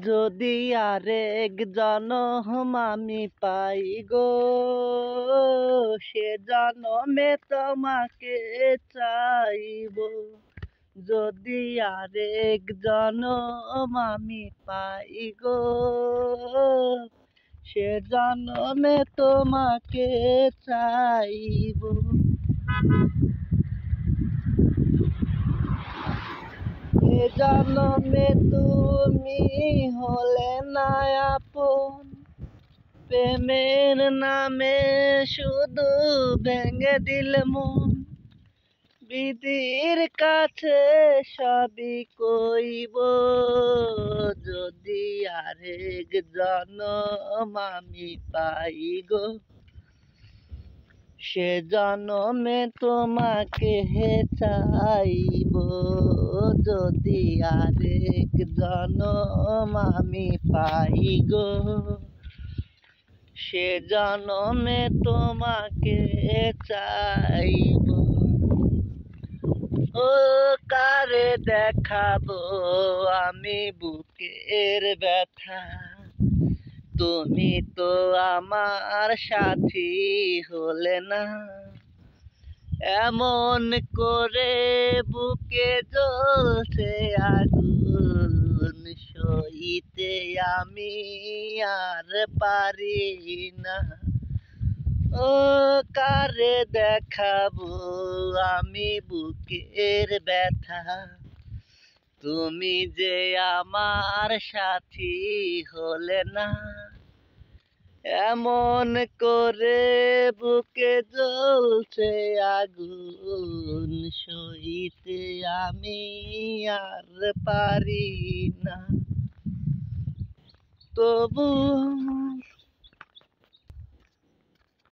যদি আরেক জনম আমি পাই গো, সে জনমে তোমাকে চাইব। যদি আরেক জনম আমি পাই গো, সে জনমে তোমাকে চাইব। এ জনমে তুমি হলে না আপন, প্রেমের নামে শুধু ভেঙে দিলে মন। বিধির কাছে সবই কইব, যদি আরেক জনম আমি পাই গো, সে জনমে তোমাকে চাইব। যদি আরেক জনম আমি পাই গো, সে জনমে তোমাকে চাইব। ও কারে দেখাবো আমি বুকের ব্যথা, তুমি তো আমার সাথী হলে না। এমন করে বুকে জ্বলছে আগুন, সইতে আমি আর পারি না। ও কারে দেখাবো আমি বুকের ব্যথা, তুমি যে আমার সাথী হলে না। এমন করে বুকে জ্বলছে আগুন, সইতে আমি আর পারি না। তবু